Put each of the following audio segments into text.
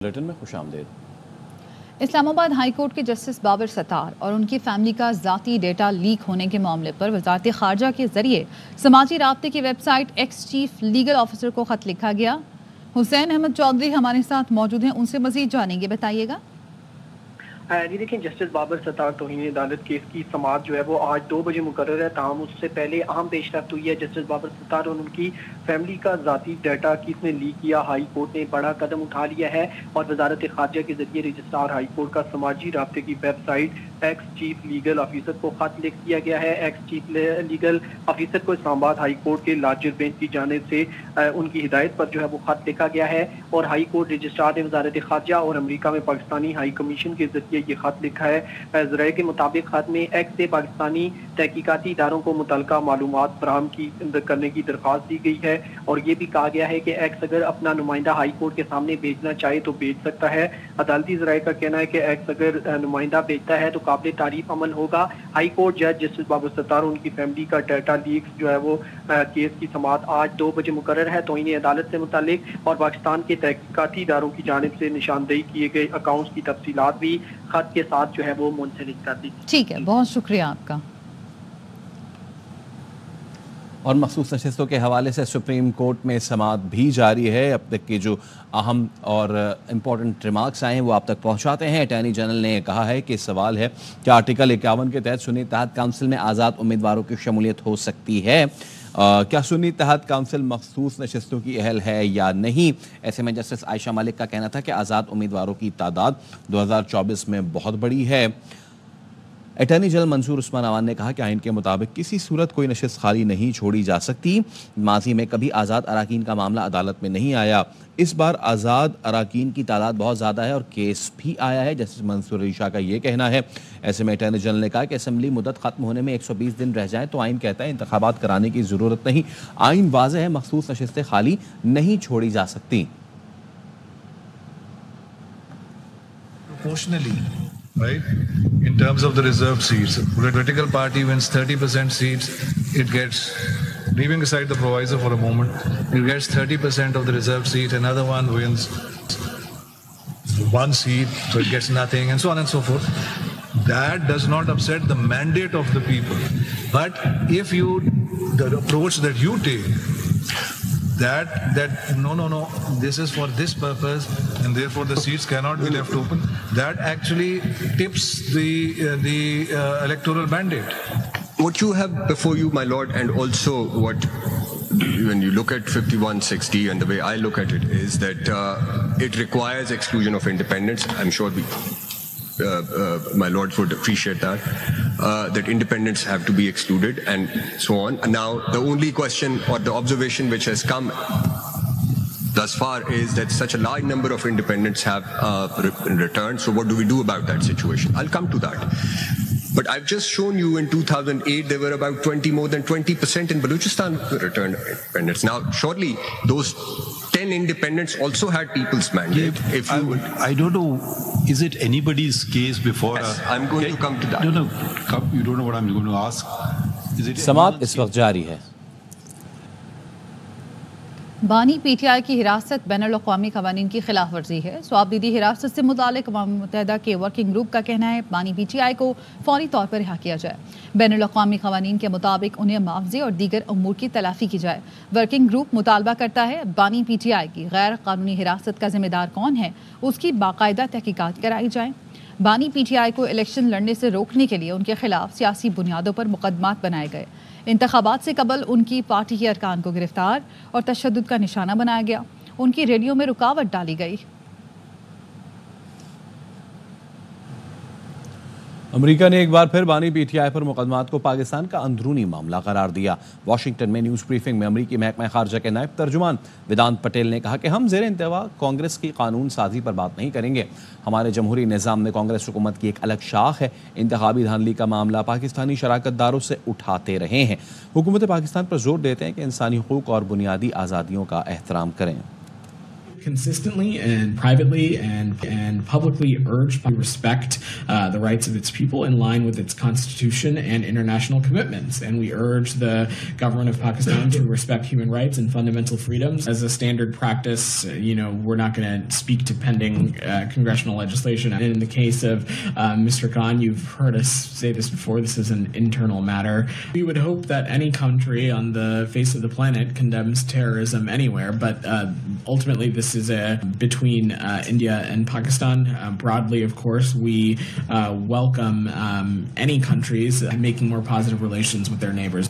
Bulletin میں خوش آمدید۔ اسلام آباد ہائی کورٹ کے جسٹس بابر ستار اور ان کی فیملی کا ذاتی ڈیٹا لیک ہونے کے معاملے پر وزارت خارجہ کے ذریعے سماجی رابطے کی website X chief legal officer کو خط لکھا گیا۔ حسین احمد چودھری ہمارے ساتھ موجود ہیں، ان سے مزید جانیں گے، بتائیے گا۔ جی دیکھیں، جسٹس بابر ستار توہین عدالت کیس کی سماعت جو ہے وہ آج 2 بجے مقرر ہے، تاہم اس سے پہلے اہم پیش رفت ہوئی ہے۔ جسٹس بابر ستار اور ان کی فیملی کا ذاتی ڈیٹا کس نے لیک کیا، ہائی کورٹ نے بڑا قدم اٹھا لیا ہے اور وزارت خارجہ کے ذریعے رجسٹرار ہائی کورٹ کا سماجی رابطے کی website X chief legal officer کو خط لکھ دیا گیا ہے۔ ایکس چیف لیگل آفیسر کو اسلام آباد ہائی کورٹ کے لاجر بینچ کی جانب سے ان کی ہدایت پر جو ہے وہ خط لکھا گیا ہے اور ہائی کورٹ رجسٹرار نے وزارت خارجہ اور امریکہ میں پاکستانی ہائی کمیشن کے ذریعے یہ خط لکھا ہے۔ ذرائع کے مطابق خط میں ایکس سے پاکستانی تحقیقاتی اداروں کو متعلقہ معلومات فراہم کرنے کی درخواست دی گئی ہے اور یہ بھی کہا گیا ہے کہ ایکس اگر اپنا نمائندہ ہائی کورٹ کے سامنے بھیجنا چاہے تو بھیج سکتا ہے۔ عدالتی ذرائع کا کہنا ہے کہ ایکس اگر نمائندہ بھیجتا ہے تو قابل تعریف عمل ہوگا۔ ہائی کورٹ جج جسٹس بابر ستار اور ان کی فیملی کا ڈیٹا لیکس جو ہے وہ کیس کی سماعت آج 2 بجے مقرر ہے۔ توہین عدالت سے متعلق اور پاکستان کے تحقیقاتی اداروں کی جانب سے نشاندہی کیے گئے اکاؤنٹس کی تفصیلات بھی خط کے ساتھ جو ہے وہ منسلک کر دی۔ ٹھیک ہے، بہت شکریہ آپ کا۔ اور مخصوص نشستوں کے حوالے سے سپریم کورٹ میں سماعت بھی جاری ہے۔ اب تک کے جو اہم اور امپورٹنٹ ریمارکس آئے ہیں وہ آپ تک پہنچاتے ہیں۔ اٹارنی جنرل نے کہا ہے کہ سوال ہے کہ آرٹیکل 51 کے تحت سنی اتحاد کونسل میں آزاد امیدواروں کی شمولیت ہو سکتی ہے۔ کیا سنی اتحاد کونسل مخصوص نشستوں کی اہل ہے یا نہیں؟ ایسے میں جسٹس عائشہ ملک کا کہنا تھا کہ آزاد امیدواروں کی تعداد 2024 میں بہت بڑی ہے۔ اٹارنی جنرل منصور عثمان عوان نے کہا کہ آئین کے مطابق کسی صورت کوئی نشست خالی نہیں چھوڑی جا سکتی۔ ماضی میں کبھی آزاد اراکین کا معاملہ عدالت میں نہیں آیا، اس بار آزاد اراکین کی تعداد بہت زیادہ ہے اور کیس بھی آیا ہے، جسٹس منصور علی شاہ کا یہ کہنا ہے۔ ایسے میں اٹارنی جنرل نے کہا کہ اسمبلی مدت ختم ہونے میں 120 دن رہ جائیں تو آئین کہتا ہے انتخابات کرانے کی ضرورت نہیں۔ آئین واضح ہے، مخصوص نشستیں خالی نہیں چھوڑی جا سکتی۔ Right? In terms of the reserved seats, a political party wins 30% seats, it gets, leaving aside the proviso for a moment, it gets 30% of the reserved seat, another one wins 1 seat, so it gets nothing, and so on and so forth. That does not upset the mandate of the people. But if the approach that you take, that no, this is for this purpose and therefore the seats cannot be left open, that actually tips the electoral mandate. What you have before you, my lord, and also when you look at 5160 and the way I look at it is that it requires exclusion of independents. I'm sure my lords would appreciate that independents have to be excluded and so on. And now the only question or the observation which has come thus far is that such a large number of independents have returned. So what do we do about that situation? I'll come to that. But I've just shown you in 2008 there were about more than 20% in Balochistan returned independents. Now surely those 10 independents also had people's mandate. I don't know, is it anybody's case before? Yes, I'm going to come to that. No, you don't know what I'm going to ask. Is it سماعت اس وقت جاری ہے۔ بانی P T I کی حراست بین الاقوامی قوانین کی خلاف ورزی ہے۔ سواب دیدی حراست سے متعلق اقوام متحدہ کے ورکنگ گروپ کا کہنا ہے بانی پی ٹی آئی کو فوری طور پر رہا کیا جائے۔ بین الاقوامی قوانین کے مطابق انہیں معاوضے اور دیگر امور کی تلافی کی جائے۔ ورکنگ گروپ مطالبہ کرتا ہے بانی پی ٹی آئی کی غیر قانونی حراست کا ذمہ دار کون ہے، اس کی باقاعدہ تحقیقات کرائی جائیں۔ بانی پی ٹی آئی کو الیکشن لڑنے سے روکنے کے لیے ان کے خلاف سیاسی بنیادوں پر مقدمات بنائے گئے۔ انتخابات سے قبل ان کی پارٹی کے ارکان کو گرفتار اور تشدد کا نشانہ بنایا گیا، ان کی ریلیوں میں رکاوٹ ڈالی گئی۔ امریکہ نے ایک بار پھر بانی پی ٹی آئی پر مقدمات کو پاکستان کا اندرونی معاملہ قرار دیا۔ واشنگٹن میں نیوز بریفنگ میں امریکی محکمہ خارجہ کے نائب ترجمان ویدانت پٹیل نے کہا کہ ہم زیر انتوا کانگریس کی قانون سازی پر بات نہیں کریں گے۔ ہمارے جمہوری نظام میں کانگریس حکومت کی ایک الگ شاخ ہے۔ انتخابی دھاندلی کا معاملہ پاکستانی شراکت داروں سے اٹھاتے رہے ہیں۔ حکومت پاکستان پر زور دیتے ہیں کہ انسانی حقوق اور بنیادی آزادیوں کا احترام کریں۔ Consistently and privately and publicly urged to respect the rights of its people in line with its constitution and international commitments. And we urge the government of Pakistan to respect human rights and fundamental freedoms as a standard practice. We're not going to speak to pending congressional legislation. And in the case of Mr. Khan, you've heard us say this before, this is an internal matter. We would hope that any country on the face of the planet condemns terrorism anywhere, but ultimately this is between India and Pakistan. Broadly, of course, we welcome any countries making more positive relations with their neighbors.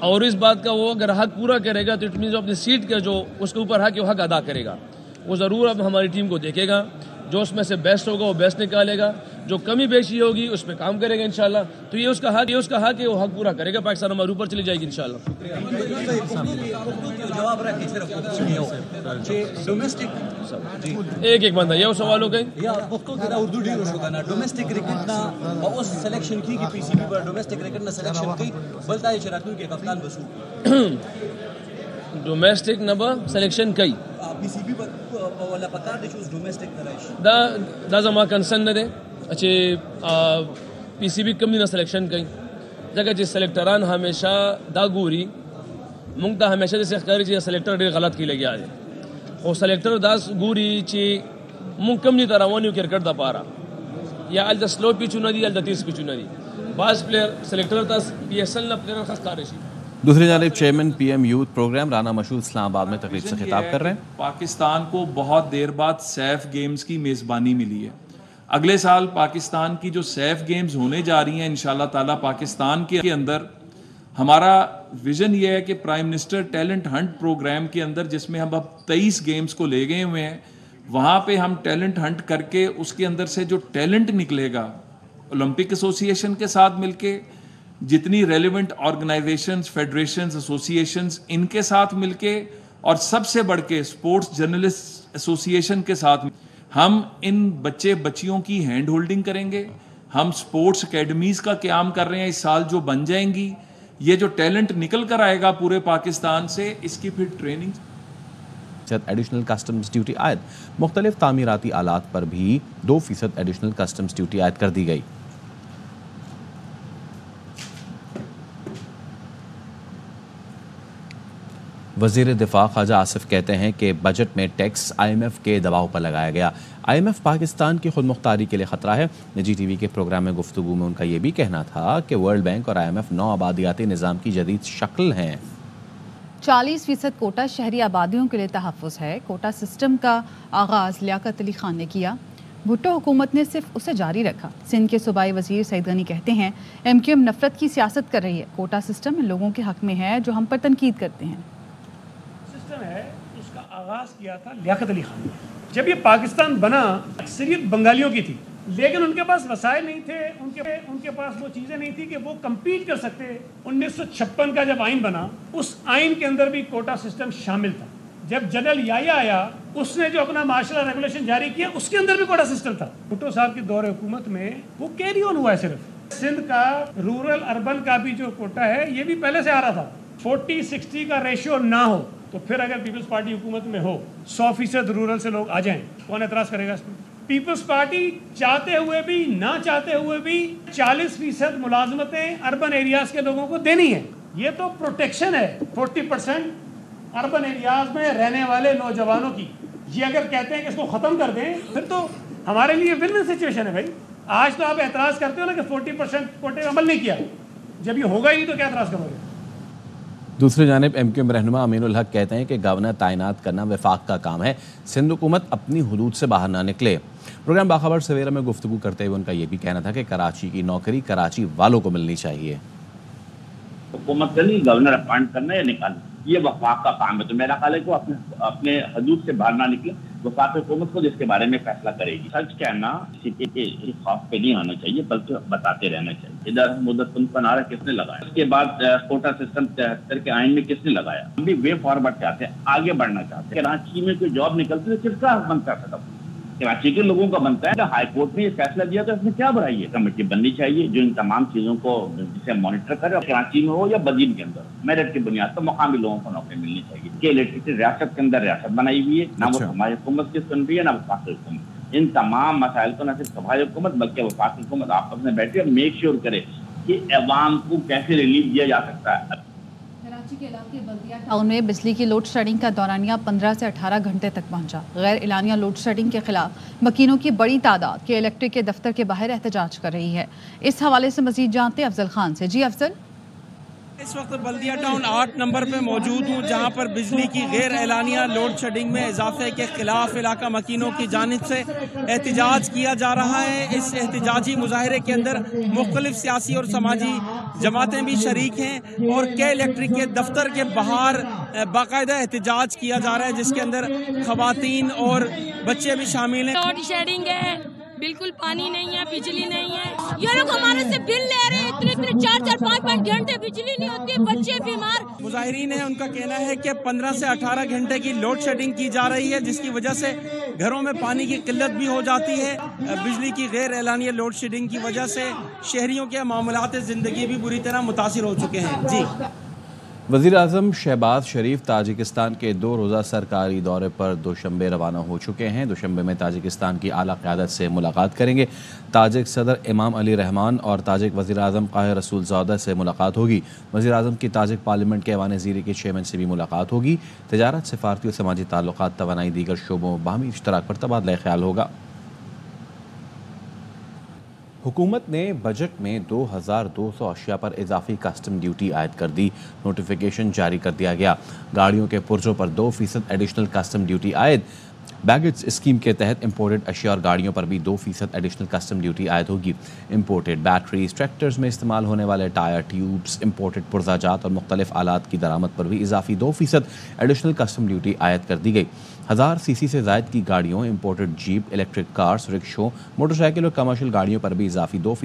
اور اس بات کا وہ اگر حق پورا کرے گا تو it means اپنی سیٹ کا جو اس کے اوپر حق ہے وہ حق ادا کرے گا. وہ ضرور اب ہماری ٹیم کو دیکھے گا, جو اس میں سے بیسٹ ہوگا وہ بیسٹ نکالے گا, جو کمی بیشی ہوگی اس پہ کام کرے گا انشاءاللہ. تو یہ اس کا حق ہے, وہ حق پورا کرے گا. پاکستان ہمارے اوپر چلی جائے گی انشاءاللہ. ایک بندہ یہ سوال ہو گئی ڈومیسٹک کرکٹ نا اوس سلیکشن کی پی سی بی پر ڈومیسٹک کرکٹ نا سلیکشن کی بلتا ہے شراتون کے کپتان بسو ڈومیسٹک نبا سلیکشن کی پی سی بی پر ولا پکار دے چوز ڈومیسٹک کرائش دا زما کنسرن نہ دے اچھا پی سی بی کم نہ سلیکشن کی جگہ جس سلیکٹران ہمیشہ دا گوری منگتا ہمیشہ جیسے اختیاری چیز سلیکٹر ڈیر غلط کی لگی آج اور سلیکٹر داس گوری چی منگ کم نہیں تراوانی کرکٹ دا پارا یا الدا سلو پیچو نہ دی الدا تیز پیچو نہ دی بعض پلیئر سلیکٹر داس پی ایس ایل نہ پلیئر خاص کارشی. دوسری جانب chairman P M youth program Rana Mashhood Islamabad میں تقریب سے خطاب کر رہے ہیں. پاکستان کو بہت دیر بعد سیف گیمز کی میزبانی ملی ہے. اگلے سال پاکستان کی جو سیف گیمز ہونے جا رہی ہیں انشاءاللہ تعالیٰ پاکستان کے اندر ہمارا ویژن یہ ہے کہ prime minister talent hunt programme کے اندر جس میں ہم اب 23 گیمز کو لے گئے ہوئے ہیں, وہاں پہ ہم ٹیلنٹ ہنٹ کر کے اس کے اندر سے جو ٹیلنٹ نکلے گا اولمپک ایسوسی ایشن کے ساتھ مل کے, جتنی ریلیونٹ آرگنائزیشنز فیڈریشنز ایسوسیشنز ان کے ساتھ مل کے, اور سب سے بڑھ کے اسپورٹس جرنلسٹ ایسوسی ایشن کے ساتھ ہم ان بچے بچیوں کی ہینڈ ہولڈنگ کریں گے. ہم اسپورٹس اکیڈمیز کا قیام کر رہے ہیں اس سال جو بن جائیں گی. یہ جو ٹیلنٹ نکل کر آئے گا پورے پاکستان سے اس کی پھر ٹریننگ. ایڈیشنل کسٹمز ڈیوٹی عائد, مختلف تعمیراتی آلات پر بھی 2% ایڈیشنل کسٹمز ڈیوٹی عائد کر دی گئی. وزیر دفاع خواجہ آصف کہتے ہیں کہ بجٹ میں ٹیکس آئی ایم ایف کے دباؤ پر لگایا گیا. آئی ایم ایف پاکستان کی خود مختاری کے لیے خطرہ ہے. نجی ٹی وی کے پروگرام میں گفتگو میں ان کا یہ بھی کہنا تھا کہ ورلڈ بینک اور آئی ایم ایف نو آبادیاتی نظام کی جدید شکل ہیں. 40% کوٹا شہری آبادیوں کے لیے تحفظ ہے. کوٹا سسٹم کا آغاز لیاقت علی خان نے کیا. بھٹو حکومت نے صرف اسے جاری رکھا. سندھ کے صوبائی وزیر سعید غنی کہتے ہیں ایم کیو ایم نفرت کی سیاست کر رہی ہے. کوٹا سسٹم ان لوگوں کے حق میں ہے جو ہم پر تنقید کرتے ہیں. سسٹم ہے اس کا آغاز کیا تھا لیاقت علی خان. جب یہ پاکستان بنا اکثریت بنگالیوں کی تھی, لیکن ان کے پاس وسائل نہیں تھے, ان کے پاس وہ چیزیں نہیں تھی کہ وہ کمپیٹ کر سکتے. 1956 کا جب آئین بنا اس آئین کے اندر بھی کوٹا سسٹم شامل تھا. جب جنرل یایا آیا اس نے جو اپنا مارشل ریگولیشن جاری کیا اس کے اندر بھی کوٹا سسٹم تھا. بھٹو صاحب کے دور حکومت میں وہ کیری آن ہوا ہے. صرف سندھ کا رورل اربن کا بھی جو کوٹا ہے یہ بھی پہلے سے آ رہا تھا. 40-60 کا ریشیو نہ ہو تو پھر اگر پیپلز پارٹی حکومت میں ہو 100% رورل سے لوگ آ جائیں, کون اعتراض کرے گا اس میں؟ پیپلز پارٹی چاہتے ہوئے بھی نہ چاہتے ہوئے بھی 40% ملازمتیں اربن ایریاز کے لوگوں کو دینی ہے. یہ تو پروٹیکشن ہے 40% اربن ایریاز میں رہنے والے نوجوانوں کی. یہ اگر کہتے ہیں کہ اس کو ختم کر دیں پھر تو ہمارے لیے ون ون سچویشن ہے بھائی. آج تو آپ اعتراض کرتے ہو نا کہ 40% کوٹے عمل نہیں کیا, جب یہ ہوگا ہی تو کیا اعتراض کرو گے. دوسری جانب ایم کیو ایم رہنما امین الحق کہتے ہیں کہ گورنر تعینات کرنا وفاق کا کام ہے. سندھ حکومت اپنی حدود سے باہر نہ نکلے. پروگرام باخبر سویرا میں گفتگو کرتے ہوئے ان کا یہ بھی کہنا تھا کہ کراچی کی نوکری کراچی والوں کو ملنی چاہیے. حکومت کا نہیں گورنر اپوائنٹ کرنا یا نکالنا, یہ وفاق کا کام ہے. تو میرا خیال ہے کہ وہ اپنے حدود سے باہر نہ نکلے. وفاق حکومت کو اس کے بارے میں فیصلہ کرے گی. سچ کہنا کسی کے خوف پہ نہیں آنا چاہیے بلکہ بتاتے رہنا چاہیے. ادھر مدت کا نعرہ کس نے لگایا, اس کے بعد کوٹا سسٹم 73 کے آئین میں کس نے لگایا. ہم بھی وے فارورڈ چاہتے ہیں, آگے بڑھنا چاہتے ہیں. کراچی میں کوئی جاب نکلتی ہے کس کا حق بنتا ہے؟ کراچی کے لوگوں کا بنتا ہے. ہائی کورٹ نے یہ فیصلہ دیا تو اس میں کیا برائی ہے؟ کمیٹی بننی چاہیے جو ان تمام چیزوں کو جسے مانیٹر کرے, کراچی میں ہو یا بدین کے اندر میرٹ کی بنیاد پر مقامی لوگوں کو نوکری ملنی چاہیے. کہ الیکٹریسٹی ریاست کے اندر ریاست بنائی ہوئی ہے, نہ وہ ہماری حکومت کی سن رہی ہے نہ وفاقی حکومت. ان تمام مسائل کو نہ صرف صوبائی حکومت بلکہ وفاقی حکومت آپس میں بیٹھے اور میک شیور کرے کہ عوام کو کیسے ریلیف دیا جا سکتا ہے. کراچی کے علاقے بلدیہ ٹاؤن میں بجلی کی لوڈ شیڈنگ کا دورانیہ 15 سے 18 گھنٹے تک پہنچا. غیر اعلانیہ لوڈ شیڈنگ کے خلاف مکینوں کی بڑی تعداد کے الیکٹرک کے دفتر کے باہر احتجاج کر رہی ہے. اس حوالے سے مزید جانتے افضل خان سے. جی افضل. اس وقت بلدیہ ٹاؤن 8 نمبر پہ موجود ہوں، جہاں پر بجلی کی غیر اعلانیہ لوڈ شیڈنگ میں اضافے کے خلاف علاقہ مکینوں کی جانب سے احتجاج کیا جا رہا ہے۔ اس احتجاجی مظاہرے کے اندر مختلف سیاسی اور سماجی جماعتیں بھی شریک ہیں، اور کے الیکٹرک کے دفتر کے باہر باقاعدہ احتجاج کیا جا رہا ہے، جس کے اندر خواتین اور بچے بھی شامل ہیں۔ لوڈ شیڈنگ ہے، بالکل پانی نہیں ہے، بجلی نہیں ہے، یہ لوگ ہمارے سے بل لے رہے ہیں، اتنے 4-4 5-5 گھنٹے بجلی نہیں ہوتی، بچے بیمار۔ مظاہرین ہیں، ان کا کہنا ہے کہ 15 سے 18 گھنٹے کی لوڈ شیڈنگ کی جا رہی ہے، جس کی وجہ سے گھروں میں پانی کی قلت بھی ہو جاتی ہے۔ بجلی کی غیر اعلانیہ لوڈ شیڈنگ کی وجہ سے شہریوں کے معاملات زندگی بھی بری طرح متاثر ہو چکے ہیں۔ جی، وزیر اعظم شہباز شریف تاجکستان کے 2 روزہ سرکاری دورے پر دوشنبے روانہ ہو چکے ہیں۔ دوشنبے میں تاجکستان کی اعلیٰ قیادت سے ملاقات کریں گے۔ تاجک صدر امام علی رحمان اور تاجک وزیر اعظم قاہر رسول زادہ سے ملاقات ہوگی۔ وزیر اعظم کی تاجک پارلیمنٹ کے ایوان زیریں کے چیئرمین سے بھی ملاقات ہوگی۔ تجارت، سفارتی اور سماجی تعلقات، توانائی، دیگر شعبوں باہمی اشتراک پر تبادلہ خیال ہوگا۔ حکومت نے بجٹ میں 2200 اشیاء پر اضافی کسٹم ڈیوٹی عائد کر دی۔ نوٹیفیکیشن جاری کر دیا گیا۔ گاڑیوں کے پرزوں پر 2% ایڈیشنل کسٹم ڈیوٹی عائد۔ بیگیج اسکیم کے تحت امپورٹڈ اشیاء اور گاڑیوں پر بھی 2% ایڈیشنل کسٹم ڈیوٹی عائد ہوگی۔ امپورٹڈ بیٹریز، ٹریکٹرز میں استعمال ہونے والے ٹائر ٹیوبز، امپورٹڈ پرزہ جات اور مختلف آلات کی درآمد پر بھی اضافی 2% ایڈیشنل کسٹم ڈیوٹی عائد کر دی گئی۔ 1000 cc سے زائد کی گاڑیوں، امپورٹڈ جیپ، الیکٹرک کارز، رکشوں، موٹر سائیکل اور کمرشل گاڑیوں پر بھی اضافی 2%